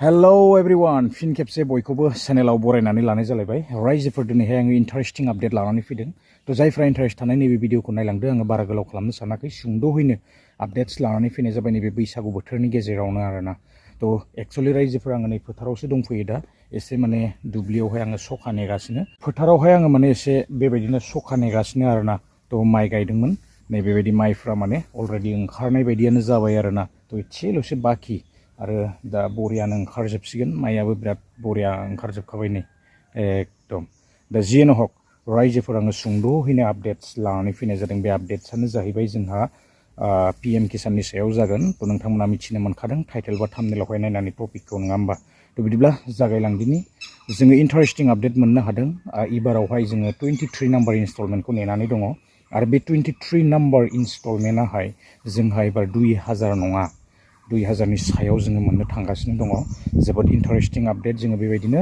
Hello everyone fin खेबसे बयखौबो चेनेलाव बरायनानै लानाय जालायबाय रायजोफोर दिनैहाय आङो इन्टारेस्टिं आपडेट लानानै फैदों तो जायफ्रा इन्टारेस्ट थानाय नैबे भिडिअखौ नायलांदो आङो बारा गोलाव खालामनो सानाखै सुंद'हैनो आपडेट्स लानानै फैनाय जाबाय नैबे बैसागु बोथोरनि गेजेरावनो आरोना तो एक्चुअली रायजोफोर आङो नै फोथारावसो दंफैयो दा एसे माने दुब्लियावहाय आङो सखा नेगासिनो फोथारावहाय आङो माने एसे बेबायदिनो सखा नेगासिनो आरोना तो माइ गायदोंमोन नै बेबायदि माइफ्रा माने अलरेडि ओंखारनाय बायदियानो जाबाय आरोना तो एसेल'सो बाखि आरो दा बरियानो ओंखारजोबसिगोन माइयाबो बिराद बरिया ओंखारजोबखाबाय नै एकदम दा जियानो हक रायजोफोर आङो सुंद'हैनो आपडेट्स लानानै फैनाय जादों बे आपडेट्सआनो जाहैबाय जोंहा PM किसाननि सायाव जागोन तो नोंथांमोना मिथिनो मोनखादों टाइटेल बा थाम्बनेलावहाय नायनानै टपिकखौ नङा होमबा तो बिदिब्ला जागायलांदिनि जोङो इन्टारेस्टिं आपडेट मोननो हादों एबारावहाय जोङो 23 नाम्बार इनस्टलमेन्टखौ नेनानै दङ आरो बे 23 नाम्बार इनस्टलमेन्टआहाय जोंहा एबार 2000 नङा 2000नि सायाव जोङो मोननो थांगासिनो दङ जोबोद इन्टारेस्टिं आपडेट जोङो बेबायदिनो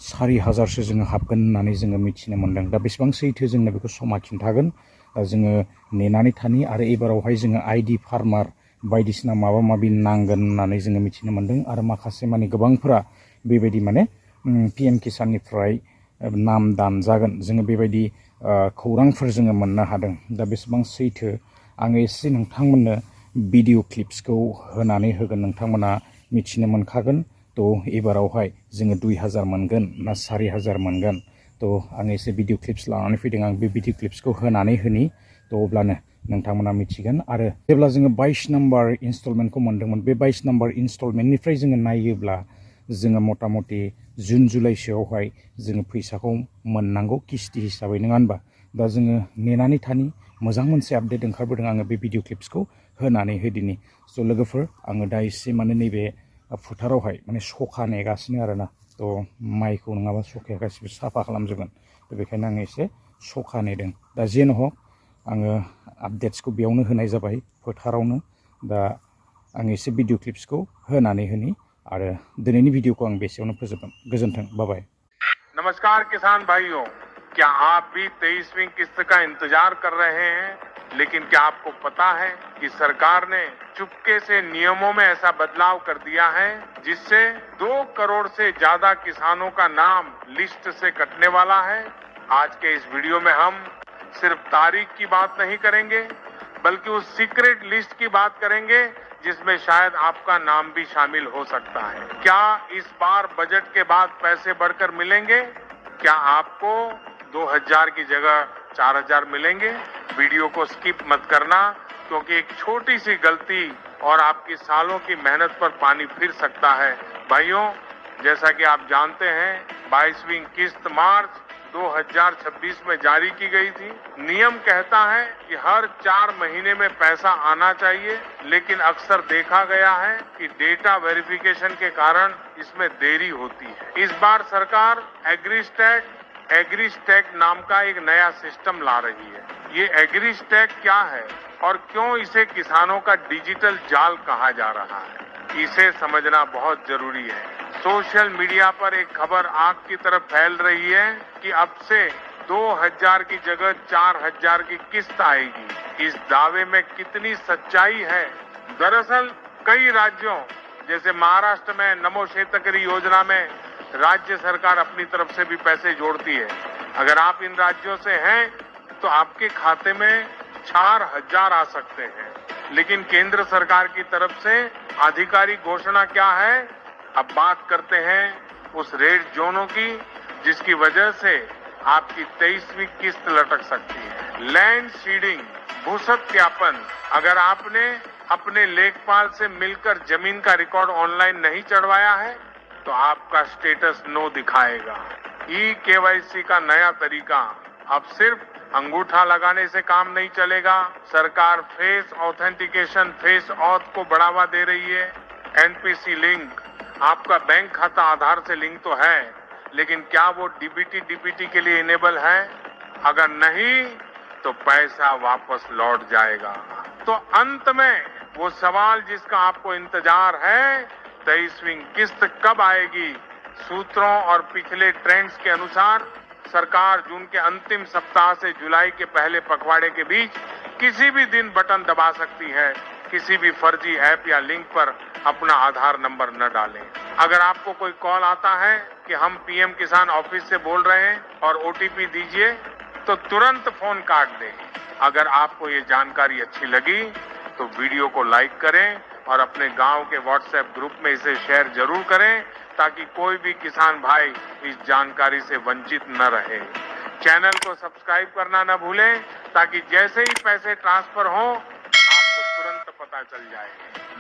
4000सो जोङो हाबगोन होननानै जोङो मिथिनो मोनदों दा बेसेबां सैथो जोंनो बेखौ समा खिन्थागोन जोङो नेनानै थानि आरो एबारावहाय जोङो आइडि फार्मार बायदिसिना माबा माबि नांगोन होननानै जोङो मिथिनो मोनदों आरो माखासे माने गोबांफोरा बेबायदि माने PM किसाननिफ्राय नाम दानजागोन जोङो बेबायदि खौरांफोर जोङो मोननो हादों दा बेसेबां सैथो आङो एसे नोंथांमोननो भिडिअ क्लिप्सखौ होनानै होगोन नोंथांमोना मिथिनो मोनखागोन तो एबारावहाय जोङो 2000 मोनगोन ना 4000 मोनगोन तो आं एसे भिडिअ क्लिप्स लानानै फैदों आं बे भिडिअ क्लिप्सखौ होनानै होनि तो अब्लानो नोंथांमोना मिथिगोन आरो जेब्ला जोङो 22 नाम्बार इनस्टलमेन्टखौ मोनदोंमोन बे 22 नाम्बार इनस्टलमेन्टनिफ्राय जोङो नायोब्ला जोङो मथा मथि जुन जुलाइसोआवहाय जोङो फैसाखौ मोननांगौ किस्ति हिसाबै नङा होनबा दा जोङो नेनानै थानि मोजां मोनसे आपडेट ओंखारबोदों आङो बे भिडिअ क्लिप्सखौ होनानै होदिनि स' लोगोफोर आङो दा एसे माने नैबे फोथारावहाय माने सखा नेगासिनो आरोना तो माइखौ नङाबा सखाया गासिबो साफा खालामजोबगोन तो बेखायनो आङो एसे सखा नेदों दा जेन हक आङो आपडेट्सखौ बेयावनो होनाय जाबाय फोथारावनो दा आं एसे भिडिअ क्लिप्सखौ होनानै होनि आरो दिनैनि भिडिअखौ आं बेसेयावनो फोजोबगोन गोजोन्थों बाय नमस्कार किसान भाइयों, क्या आप भी 23वीं किस्त का इंतजार कर रहे हैं? लेकिन क्या आपको पता है कि सरकार ने चुपके से नियमों में ऐसा बदलाव कर दिया है जिससे 2 करोड़ से ज्यादा किसानों का नाम लिस्ट से कटने वाला है। आज के इस वीडियो में हम सिर्फ तारीख की बात नहीं करेंगे बल्कि उस सीक्रेट लिस्ट की बात करेंगे जिसमें शायद आपका नाम भी शामिल हो सकता है। क्या इस बार बजट के बाद पैसे बढ़कर मिलेंगे? क्या आपको 2000 की जगह 4000 मिलेंगे? वीडियो को स्किप मत करना क्योंकि एक छोटी सी गलती और आपकी सालों की मेहनत पर पानी फिर सकता है। भाइयों, जैसा कि आप जानते हैं 22वीं किस्त मार्च 2026 में जारी की गई थी। नियम कहता है कि हर 4 महीने में पैसा आना चाहिए, लेकिन अक्सर देखा गया है कि डेटा वेरिफिकेशन के कारण इसमें देरी होती है। इस बार सरकार एग्रीस्टैक नाम का एक नया सिस्टम ला रही है। ये एग्रीस्टैक क्या है और क्यों इसे किसानों का डिजिटल जाल कहा जा रहा है, इसे समझना बहुत जरूरी है। सोशल मीडिया पर एक खबर आग की तरफ फैल रही है कि अब से 2000 की जगह 4000 की किस्त आएगी। इस दावे में कितनी सच्चाई है? दरअसल कई राज्यों जैसे महाराष्ट्र में नमो शेतकरी योजना में राज्य सरकार अपनी तरफ से भी पैसे जोड़ती है। अगर आप इन राज्यों से हैं तो आपके खाते में 4000 आ सकते हैं, लेकिन केंद्र सरकार की तरफ से आधिकारिक घोषणा क्या है? अब बात करते हैं उस रेड जोनों की जिसकी वजह से आपकी 23वीं किस्त लटक सकती है। लैंड सीडिंग, भूसत्यापन। अगर आपने अपने लेखपाल से मिलकर जमीन का रिकॉर्ड ऑनलाइन नहीं चढ़वाया है तो आपका स्टेटस नो दिखाएगा। KYC का नया तरीका, अब सिर्फ अंगूठा लगाने से काम नहीं चलेगा। सरकार फेस ऑथेंटिकेशन, फेस ऑथ को बढ़ावा दे रही है। NPC लिंक, आपका बैंक खाता आधार से लिंक तो है, लेकिन क्या वो DBT के लिए इनेबल है? अगर नहीं तो पैसा वापस लौट जाएगा। तो अंत में वो सवाल जिसका आपको इंतजार है, 23वीं किस्त कब आएगी? सूत्रों और पिछले ट्रेंड्स के अनुसार सरकार जून के अंतिम सप्ताह से जुलाई के पहले पखवाड़े के बीच किसी भी दिन बटन दबा सकती है। किसी भी फर्जी ऐप या लिंक पर अपना आधार नंबर न डालें। अगर आपको कोई कॉल आता है कि हम पीएम किसान ऑफिस से बोल रहे हैं और ओटीपी दीजिए, तो तुरंत फोन काट दें। अगर आपको ये जानकारी अच्छी लगी तो वीडियो को लाइक करें और अपने गांव के व्हाट्सएप ग्रुप में इसे शेयर जरूर करें, ताकि कोई भी किसान भाई इस जानकारी से वंचित न रहे। चैनल को सब्सक्राइब करना न भूलें, ताकि जैसे ही पैसे ट्रांसफर हों आपको तुरंत पता चल जाए।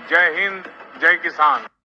जय हिंद, जय किसान।